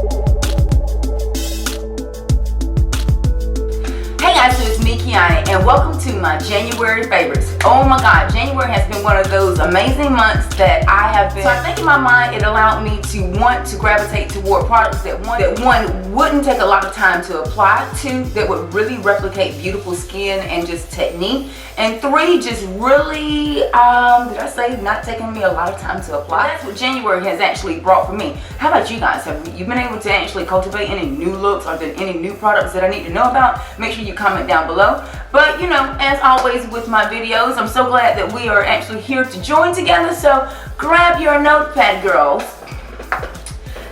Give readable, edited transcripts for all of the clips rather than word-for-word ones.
Hey guys, so it's me, Kiani, and welcome to my January favorites. Oh my god, January has been one of those amazing months that I have been. So I think in my mind it allowed me to want to gravitate toward products that one wouldn't take a lot of time to apply, two, that would really replicate beautiful skin and just technique, and three, just really, did I say not taking me a lot of time to apply? That's what January has actually brought for me. How about you guys? Have you been able to actually cultivate any new looks or any new products that I need to know about? Make sure you comment down below. But you know, as always with my videos, I'm so glad that we are actually here to join together. So grab your notepad, girls,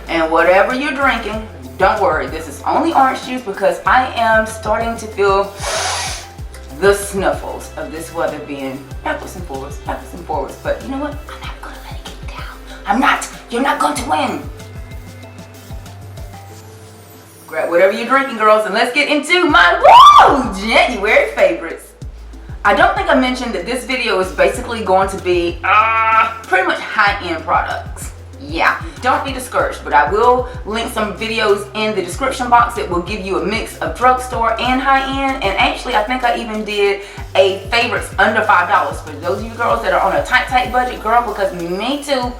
and whatever you're drinking, don't worry, this is only orange juice because I am starting to feel the snuffles of this weather being backwards and forwards, backwards and forwards. But you know what? I'm not gonna let it get down. I'm not. You're not going to win. Grab whatever you're drinking, girls, and let's get into my January favorites. I don't think I mentioned that this video is basically going to be pretty much high-end products. Yeah, don't be discouraged, but I will link some videos in the description box that will give you a mix of drugstore and high-end. And actually, I think I even did a favorites under $5 for those of you girls that are on a tight budget, girl, because me too.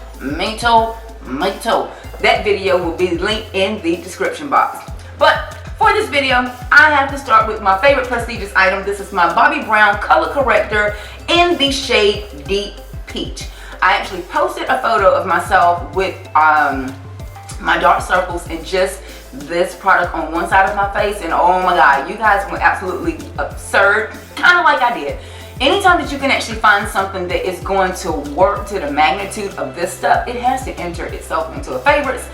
That video will be linked in the description box. But for this video, I have to start with my favorite prestigious item. This is my Bobbi Brown color corrector in the shade Deep Peach. I actually posted a photo of myself with my dark circles and just this product on one side of my face, and oh my god, you guys went absolutely absurd, kind of like I did. Anytime that you can actually find something that is going to work to the magnitude of this stuff, it has to enter itself into a favorites.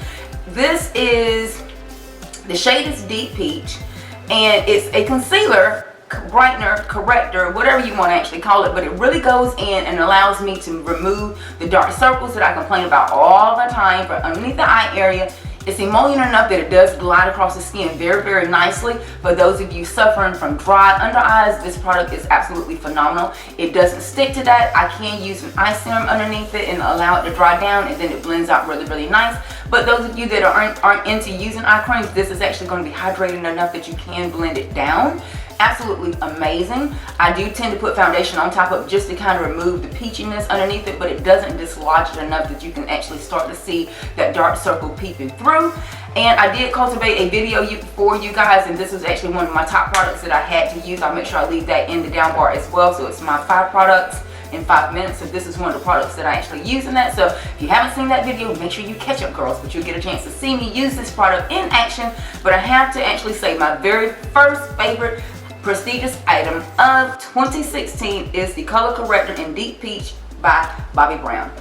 This is, the shade is Deep Peach, and it's a concealer, brightener, corrector, whatever you want to actually call it, but it really goes in and allows me to remove the dark circles that I complain about all the time from underneath the eye area. It's emollient enough that it does glide across the skin very nicely. For those of you suffering from dry under eyes, this product is absolutely phenomenal. It doesn't stick to that. I can use an eye serum underneath it and allow it to dry down, and then it blends out really nice. But those of you that aren't into using eye creams, this is actually going to be hydrating enough that you can blend it down. Absolutely amazing. I do tend to put foundation on top of it just to kind of remove the peachiness underneath it, but it doesn't dislodge it enough that you can actually start to see that dark circle peeping through. And I did cultivate a video for you guys, and this was actually one of my top products that I had to use. I'll make sure I leave that in the down bar as well. So it's my 5 products in 5 minutes. So this is one of the products that I actually use in that. So if you haven't seen that video, make sure you catch up, girls, but you'll get a chance to see me use this product in action. But I have to actually say my very first favorite prestigious item of 2016 is the color corrector in Deep Peach by Bobbi Brown.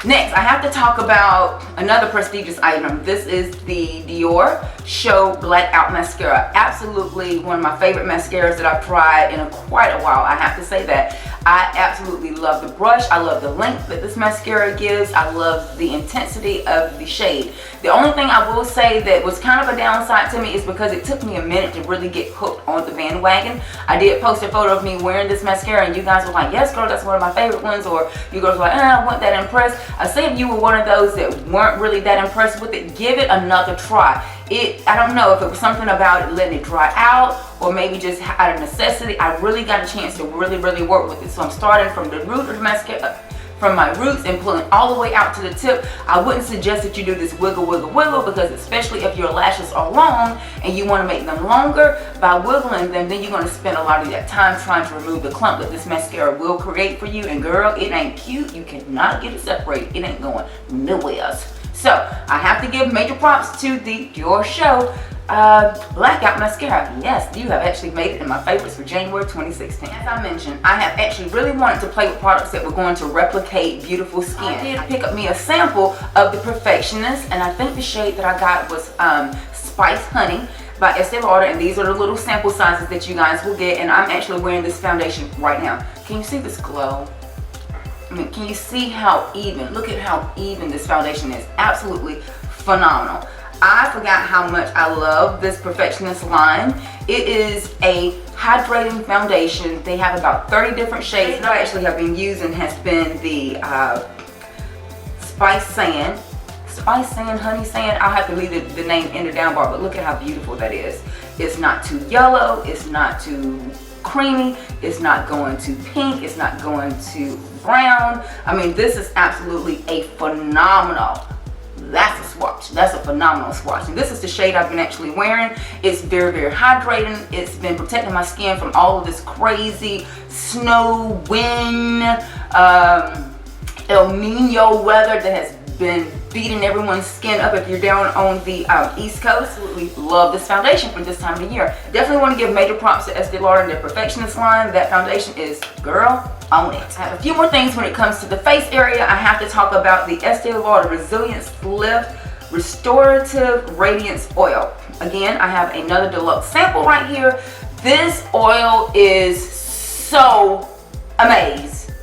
Next, I have to talk about another prestigious item. This is the Dior Show Blackout Mascara. Absolutely one of my favorite mascaras that I've tried in quite a while. I have to say that. I absolutely love the brush. I love the length that this mascara gives. I love the intensity of the shade. The only thing I will say that was kind of a downside to me is because it took me a minute to really get hooked on the bandwagon. I did post a photo of me wearing this mascara, and you guys were like, yes girl, that's one of my favorite ones, or you girls were like, I wasn't that impressed. I say if you were one of those that weren't really that impressed with it, give it another try. I don't know if it was something about it letting it dry out, or maybe just out of necessity. I really got a chance to really work with it. So I'm starting from the root of the mascara, from my roots, and pulling all the way out to the tip. I wouldn't suggest that you do this wiggle because especially if your lashes are long and you want to make them longer, by wiggling them, then you're going to spend a lot of that time trying to remove the clump that this mascara will create for you. And girl, it ain't cute. You cannot get it separated. It ain't going nowhere else. So I have to give major props to the Dior Show Blackout Mascara. Yes, you have actually made it in my favorites for January 2016. As I mentioned, I have actually really wanted to play with products that were going to replicate beautiful skin. I did pick up me a sample of the Perfectionist, and I think the shade that I got was Spice Honey by Estee Lauder, and these are the little sample sizes that you guys will get. And I'm actually wearing this foundation right now. Can you see this glow? I mean, can you see how even? Look at how even this foundation is. Absolutely phenomenal. I forgot how much I love this Perfectionist line. It is a hydrating foundation. They have about 30 different shades that I actually have been using. Has been the Spice Sand, spice sand, honey sand. I'll have to leave the name in the down bar, but look at how beautiful that is. It's not too yellow, it's not too creamy, it's not going to pink, it's not going to brown. I mean, this is absolutely a phenomenal, that's a swatch. That's a phenomenal swatch. And this is the shade I've been actually wearing. It's very, very hydrating. It's been protecting my skin from all of this crazy snow, wind, El Nino weather that has been beating everyone's skin up if you're down on the East Coast. Absolutely love this foundation for this time of the year. Definitely want to give major props to Estee Lauder and their Perfectionist line. That foundation is, girl, own it. I have a few more things when it comes to the face area. I have to talk about the Estee Lauder Resilience Lift Restorative Radiance Oil. Again, I have another deluxe sample right here. This oil is so amazing.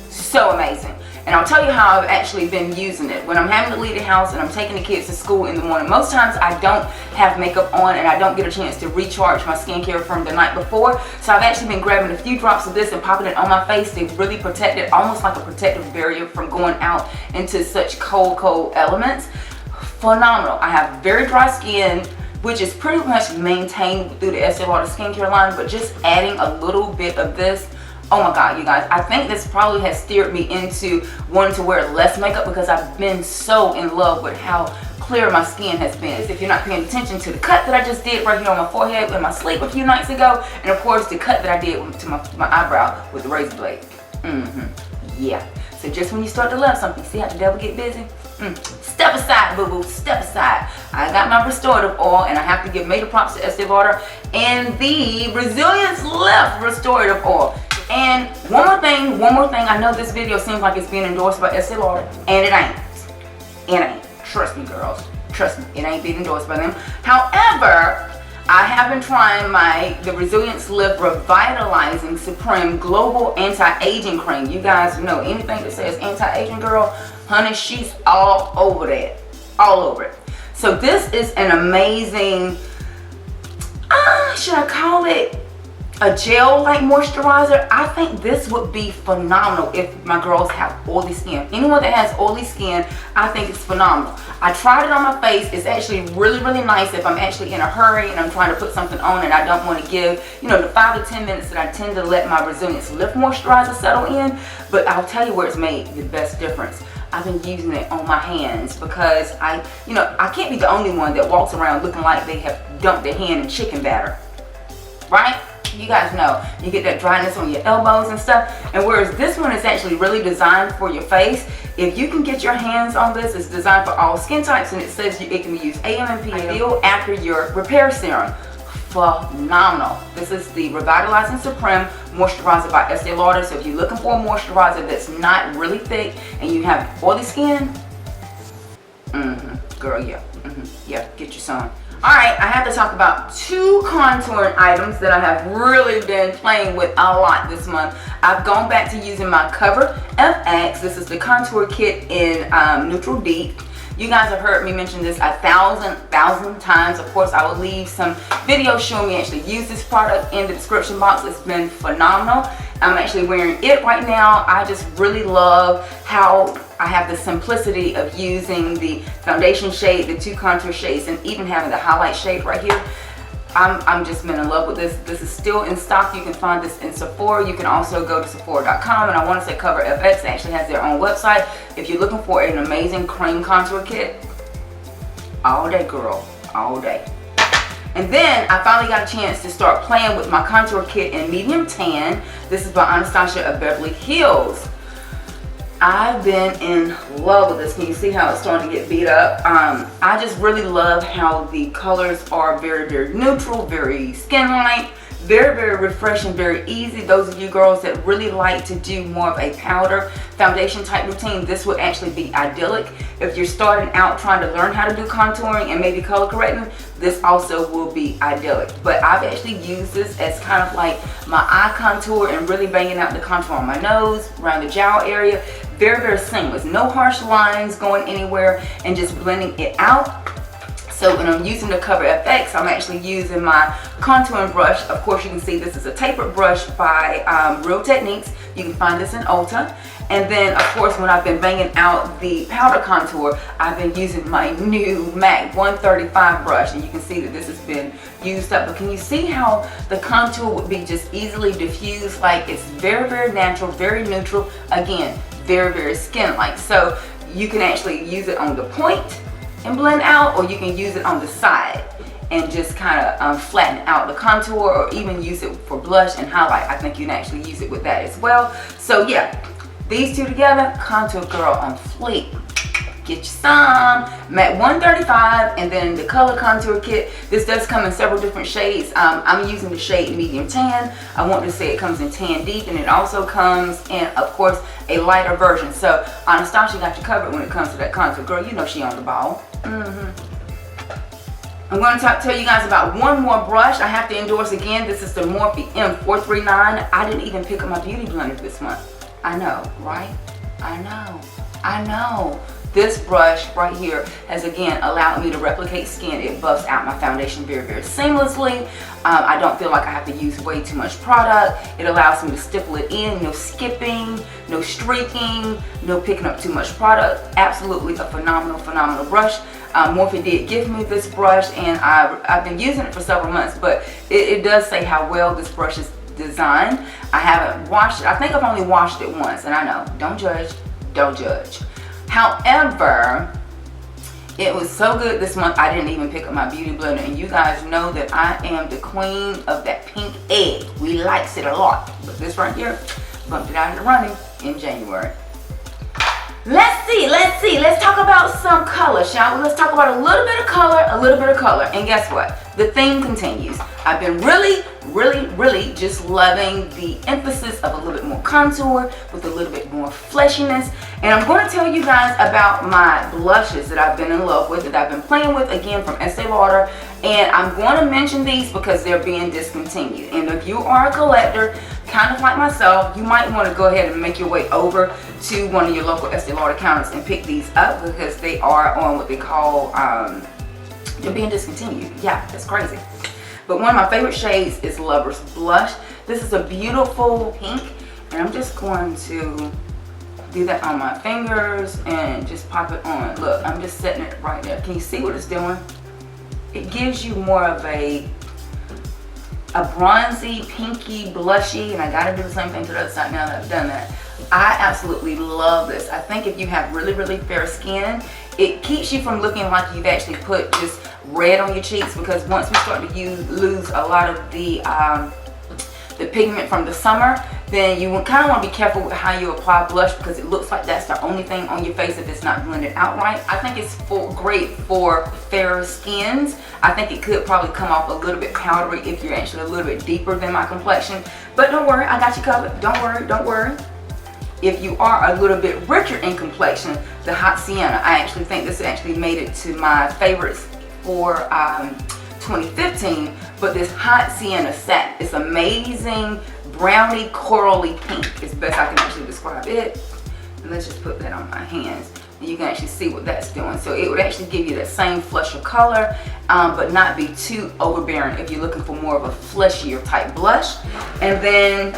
So amazing. And I'll tell you how I've actually been using it. When I'm having to leave the house and I'm taking the kids to school in the morning, most times I don't have makeup on and I don't get a chance to recharge my skincare from the night before. So I've actually been grabbing a few drops of this and popping it on my face to really protect it, almost like a protective barrier from going out into such cold elements. Phenomenal. I have very dry skin, which is pretty much maintained through the Estee Lauder skincare line, but just adding a little bit of this, oh my God, you guys, I think this probably has steered me into wanting to wear less makeup because I've been so in love with how clear my skin has been. If you're not paying attention to the cut that I just did right here on my forehead in my sleep a few nights ago, and of course the cut that I did to my eyebrow with the razor blade. Yeah. So just when you start to love something, see how the devil get busy? Step aside, boo-boo, step aside. I got my restorative oil, and I have to give major props to Estee Lauder and the Resilience Lift Restorative Oil. And one more thing, I know this video seems like it's being endorsed by Estee Lauder, and it ain't. It ain't. Trust me, girls. Trust me, it ain't being endorsed by them. However, I have been trying the Resilience Lift Revitalizing Supreme Global Anti-Aging Cream. You guys know anything that says anti-aging, girl, honey, she's all over that. All over it. So this is an amazing, should I call it a gel-like moisturizer? I think this would be phenomenal if my girls have oily skin. Anyone that has oily skin, I think it's phenomenal. I tried it on my face. It's actually really, really nice if I'm actually in a hurry and I'm trying to put something on and I don't want to give, you know, the 5 to 10 minutes that I tend to let my Resilience Lift moisturizer settle in. But I'll tell you where it's made the best difference. I've been using it on my hands because I can't be the only one that walks around looking like they have dumped their hand in chicken batter, right? You guys know you get that dryness on your elbows and stuff, and whereas this one is actually really designed for your face, if you can get your hands on this, it's designed for all skin types, and it says it can be used AM and PM. Ideal after your repair serum. Phenomenal. This is the Revitalizing Supreme Moisturizer by Estee Lauder. So if you're looking for a moisturizer that's not really thick and you have oily skin, girl, yeah, yeah, get you some. Alright, I have to talk about 2 contouring items that I have really been playing with a lot this month. I've gone back to using my Cover FX. This is the contour kit in Neutral Deep. You guys have heard me mention this 1,000 times. Of course, I will leave some videos showing me actually use this product in the description box. It's been phenomenal. I'm actually wearing it right now. I just really love how I have the simplicity of using the foundation shade, the 2 contour shades, and even having the highlight shade right here. I'm just been in love with this. This is still in stock. You can find this in Sephora. You can also go to Sephora.com, and I want to say Cover FX actually has their own website. If you're looking for an amazing cream contour kit, all day, girl, all day. And then I finally got a chance to start playing with my contour kit in Medium Tan. This is by Anastasia of Beverly Hills. I've been in love with this. Can you see how it's starting to get beat up? I just really love how the colors are very, very neutral, very skin-like, very, very refreshing, very easy. Those of you girls that really like to do more of a powder foundation type routine, this would actually be idyllic. If you're starting out trying to learn how to do contouring and maybe color correcting, this also will be idyllic. But I've actually used this as kind of like my eye contour and really banging out the contour on my nose, around the jowl area. Very, very seamless. No harsh lines going anywhere, and just blending it out. So when I'm using the Cover FX, I'm actually using my contouring brush. Of course, you can see this is a tapered brush by Real Techniques. You can find this in Ulta. And then, of course, when I've been banging out the powder contour, I've been using my new MAC 135 brush. And you can see that this has been used up. But can you see how the contour would be just easily diffused? Like, it's very, very natural, very neutral. Again, very, very skin-like. So you can actually use it on the point and blend out, or you can use it on the side and just kind of flatten out the contour, or even use it for blush and highlight. I think you can actually use it with that as well. So yeah, these two together, contour girl on fleek. Get you some. MAC 135, and then the color contour kit. This does come in several different shades. I'm using the shade medium tan. I want to say it comes in tan deep, and it also comes in, of course, a lighter version. So Anastasia got you covered when it comes to that contour girl. You know she on the ball. I'm going to tell you guys about one more brush I have to endorse again. This is the Morphe M439. I didn't even pick up my beauty blender this month. I know, right? I know. This brush right here has again allowed me to replicate skin. It buffs out my foundation very, very seamlessly. I don't feel like I have to use way too much product. It allows me to stipple it in, no skipping, no streaking, no picking up too much product. Absolutely a phenomenal, phenomenal brush. Morphe did give me this brush, and I've been using it for several months, but it does say how well this brush is designed. I haven't washed it. I think I've only washed it once, and I know, don't judge, don't judge. However, it was so good this month, I didn't even pick up my beauty blender. And you guys know that I am the queen of that pink egg. We likes it a lot. But this right here, bumped it out of the running in January. Let's see. Let's talk about some color, shall we? Let's talk about a little bit of color, And guess what? The theme continues. I've been really just loving the emphasis of a little bit more contour with a little bit more fleshiness. And I'm going to tell you guys about my blushes that I've been in love with, that I've been playing with, again from Estee Lauder. And I'm going to mention these because they're being discontinued. And if you are a collector, kind of like myself, you might want to go ahead and make your way over to one of your local Estee Lauder counters and pick these up, because they are on what they call, they're being discontinued. Yeah, that's crazy. But one of my favorite shades is Lover's Blush. This is a beautiful pink, and I'm just going to do that on my fingers and just pop it on. Look, I'm just setting it right there. Can you see what it's doing? It gives you more of a bronzy, pinky, blushy, and I gotta do the same thing to the other side now that I've done that. I absolutely love this. I think if you have really fair skin, it keeps you from looking like you've actually put just red on your cheeks, because once we start to lose a lot of the pigment from the summer, then you kind of want to be careful with how you apply blush, because it looks like that's the only thing on your face if it's not blended out right. I think it's great for fairer skins. I think it could probably come off a little bit powdery if you're actually a little bit deeper than my complexion. But don't worry, I got you covered. Don't worry. If you are a little bit richer in complexion, the Hot Sienna, I actually think this actually made it to my favorites for 2015. But this Hot Sienna Satin is amazing, brownie corally pink is best I can actually describe it. And let's just put that on my hands, and you can actually see what that's doing. So it would actually give you that same flusher color, but not be too overbearing if you're looking for more of a fleshier type blush. And then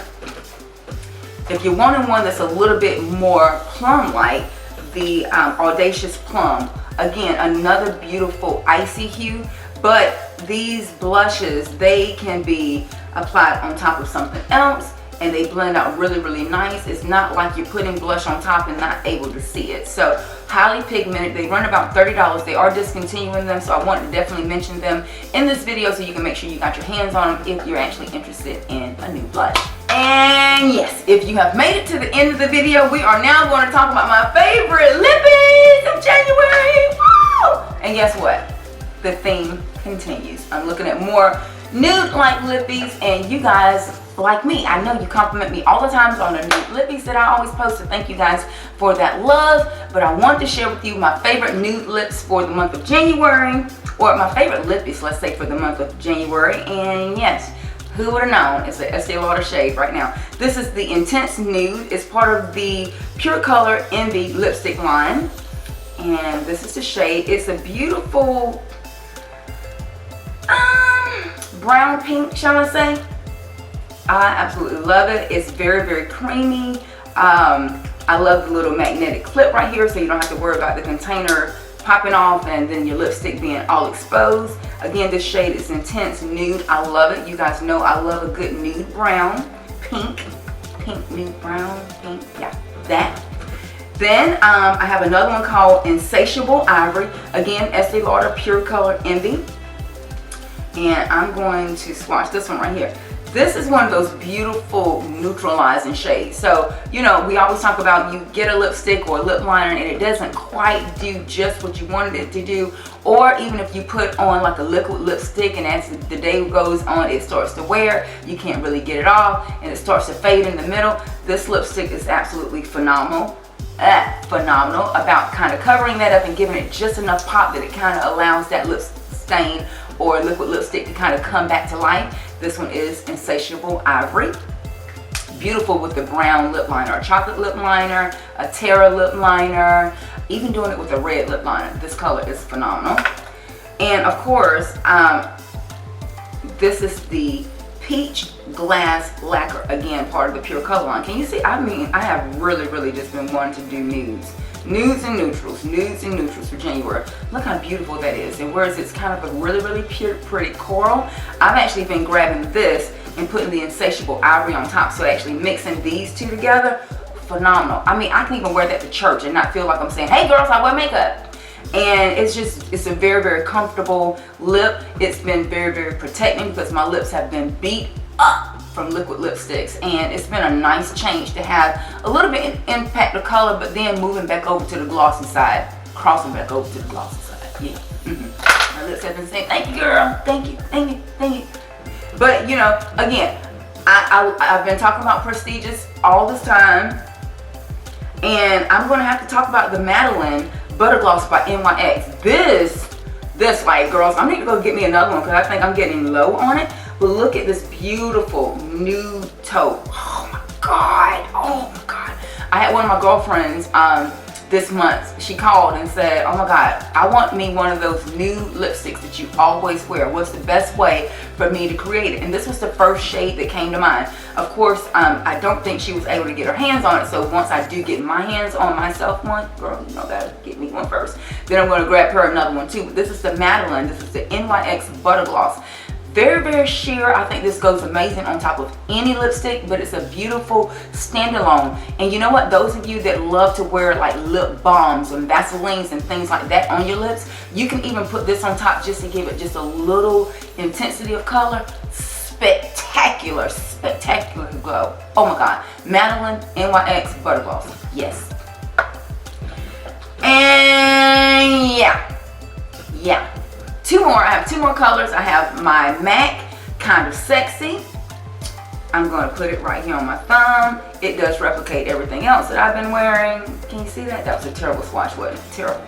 if you're wanting one that's a little bit more plum-like, the Audacious Plum, again, another beautiful icy hue. But these blushes, they can be applied on top of something else, and they blend out really nice. It's not like you're putting blush on top and not able to see it. So highly pigmented. They run about $30. They are discontinuing them, so I wanted to definitely mention them in this video so you can make sure you got your hands on them if you're actually interested in a new blush. And yes, if you have made it to the end of the video, we are now going to talk about my favorite lippies of January. Woo! And guess what? The theme continues. I'm looking at more nude-like lippies, and you guys, like me, I know you compliment me all the time on the nude lippies that I always post, so thank you guys for that love. But I want to share with you my favorite nude lips for the month of January, or my favorite lippies, let's say, for the month of January. And yes, who would have known? It's the Estee Lauder shade right now. This is the Intense Nude. It's part of the Pure Color Envy lipstick line, and this is the shade. It's a beautiful brown pink, shall I say. I absolutely love it. It's very, very creamy. I love the little magnetic clip right here, so you don't have to worry about the container popping off and then your lipstick being all exposed. Again, this shade is Intense Nude. I love it. You guys know I love a good nude brown. Pink, nude brown, pink, yeah, that. Then I have another one called Insatiable Ivory. Again, Estee Lauder Pure Color Envy. And I'm going to swatch this one right here. This is one of those beautiful neutralizing shades. So, you know, we always talk about you get a lipstick or a lip liner and it doesn't quite do just what you wanted it to do. Or even if you put on like a liquid lipstick and as the day goes on, it starts to wear, you can't really get it off and it starts to fade in the middle. This lipstick is absolutely phenomenal. Phenomenal about kind of covering that up and giving it just enough pop that it kind of allows that lip stain or liquid lipstick to kind of come back to life. This one is Insatiable Ivory. Beautiful with the brown lip liner, a chocolate lip liner, a Terra lip liner, even doing it with a red lip liner. This color is phenomenal. And of course, this is the Peach Glass Lacquer, again, part of the Pure Color line. Can you see? I mean, I have really just been wanting to do nudes. Nudes and neutrals for January. Look how beautiful that is. And whereas it's kind of a really pure, pretty coral, I've actually been grabbing this and putting the Insatiable Ivory on top. So actually mixing these two together, phenomenal. I mean, I can even wear that to church and not feel like I'm saying, hey girls, I wear makeup. And it's a very comfortable lip. It's been very protecting because my lips have been beat up from liquid lipsticks, and it's been a nice change to have a little bit impact of color, but then moving back over to the glossy side, crossing back over to the glossy side. Yeah. My lips have been saying, thank you girl, thank you. But you know, again, I've been talking about prestigious all this time, and I'm gonna have to talk about the Madeline Butter Gloss by NYX. This like, girls, I need to go get me another one because I think I'm getting low on it. But look at this beautiful nude taupe. Oh my God. I had one of my girlfriends this month. She called and said, oh my God, I want me one of those nude lipsticks that you always wear. What's the best way for me to create it? And this was the first shade that came to mind. Of course, I don't think she was able to get her hands on it. So once I do get my hands on myself one, girl, you know, gotta get me one first. Then I'm gonna grab her another one too. But this is the Madeline. This is the NYX Butter Gloss. Very sheer. I think this goes amazing on top of any lipstick, but it's a beautiful standalone. And you know what? Those of you that love to wear like lip balms and Vaselines and things like that on your lips, you can even put this on top just to give it just a little intensity of color. Spectacular glow. Oh my God. Madeline NYX Butter Gloss. Yes. And yeah. Two more. I have two more colors. I have my MAC Kind of Sexy. I'm going to put it right here on my thumb. It does replicate everything else that I've been wearing. Can you see that? That was a terrible swatch, wasn't it? Terrible.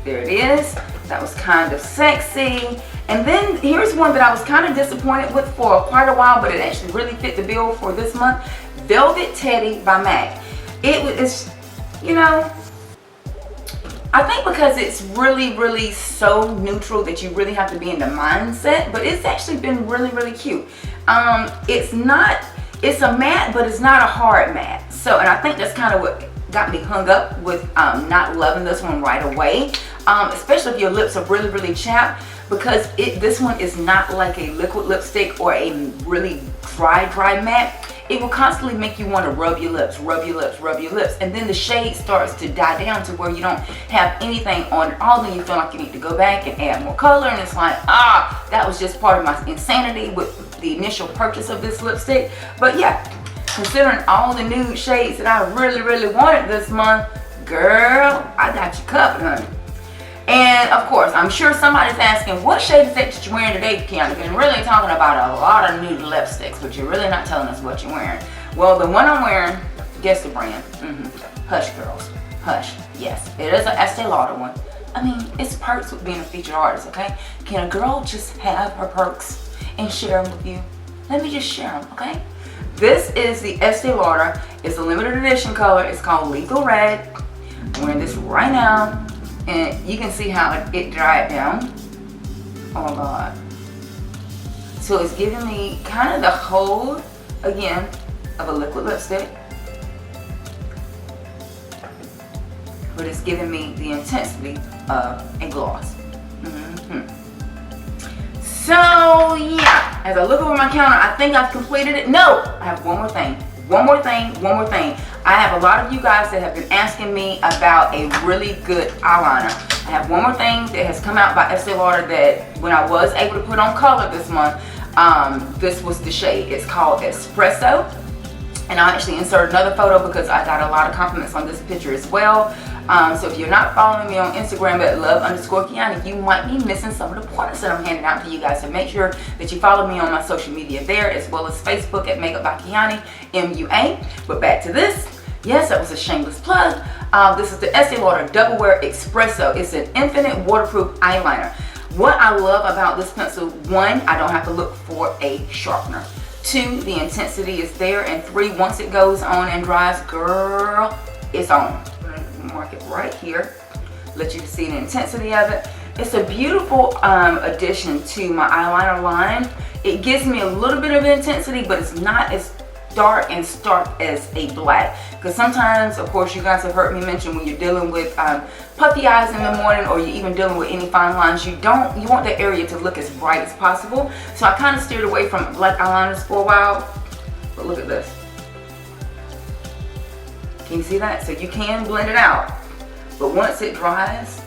There it is. That was Kind of Sexy. And then here's one that I was kind of disappointed with for quite a while, but it actually really fit the bill for this month. Velvet Teddy by MAC. It's, you know, I think because it's really so neutral that you really have to be in the mindset, but it's actually been really cute. It's a matte, but it's not a hard matte. So, and I think that's kind of what got me hung up with not loving this one right away. Especially if your lips are really chapped, because this one is not like a liquid lipstick or a really dry matte. It will constantly make you want to rub your lips, and then the shade starts to die down to where you don't have anything on it. All then you feel like you need to go back and add more color, and it's like, that was just part of my insanity with the initial purchase of this lipstick. But yeah, considering all the nude shades that I really wanted this month, girl, I got you covered, honey. And of course, I'm sure somebody's asking, what shade is that you're wearing today, Kiani? Because you're really talking about a lot of nude lipsticks, but you're really not telling us what you're wearing. Well, the one I'm wearing, guess the brand. Hush, girls. Hush. Yes, it is an Estee Lauder one. I mean, it's perks with being a featured artist, okay? Can a girl just have her perks and share them with you? Let me just share them, okay? This is the Estee Lauder. It's a limited edition color. It's called Lethal Red. I'm wearing this right now. And you can see how it dried down. Oh my God. So it's giving me kind of the hold, again, of a liquid lipstick. But it's giving me the intensity of a gloss. So yeah, as I look over my counter, I think I've completed it. No, I have one more thing. One more thing. I have a lot of you guys that have been asking me about a really good eyeliner. I have one more thing that has come out by Estee Lauder that when I was able to put on color this month, this was the shade. It's called Espresso. And I actually inserted another photo because I got a lot of compliments on this picture as well. So if you're not following me on Instagram at love_Kiani, you might be missing some of the pointers that I'm handing out to you guys. So make sure that you follow me on my social media there, as well as Facebook at MakeUPbyKiani, MUA. But back to this. Yes, that was a shameless plug. This is the Estee Lauder Double Wear Espresso. It's an infinite waterproof eyeliner. What I love about this pencil, one, I don't have to look for a sharpener. Two, the intensity is there. And three, once it goes on and dries, girl, it's on. Mark it right here, let you see the intensity of it. It's a beautiful addition to my eyeliner line. It gives me a little bit of intensity, but it's not as dark and stark as a black, because sometimes, of course, you guys have heard me mention when you're dealing with puffy eyes in the morning, or you're even dealing with any fine lines, you want the area to look as bright as possible. So I kind of steered away from black eyeliners for a while. But look at this. Can you see that? So you can blend it out, but once it dries,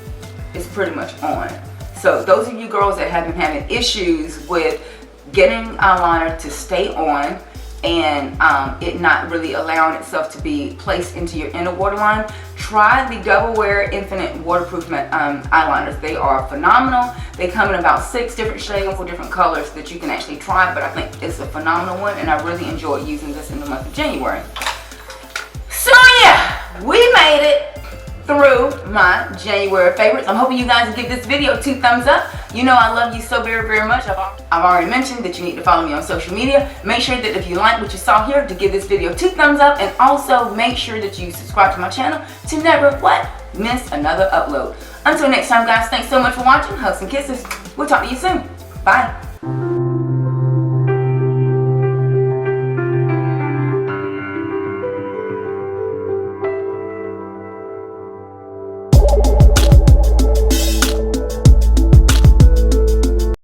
it's pretty much on. So those of you girls that have been having issues with getting eyeliner to stay on and it not really allowing itself to be placed into your inner waterline, try the Double Wear Infinite Waterproof eyeliners. They are phenomenal. They come in about 6 different shades, 4 different colors that you can actually try, but I think it's a phenomenal one, and I really enjoyed using this in the month of January. So yeah, we made it through my January favorites. I'm hoping you guys give this video 2 thumbs up. You know I love you so very, very much. I've already mentioned that you need to follow me on social media. Make sure that if you like what you saw here, to give this video 2 thumbs up, and also make sure that you subscribe to my channel to never miss another upload. Until next time, guys, thanks so much for watching. Hugs and kisses. We'll talk to you soon. Bye.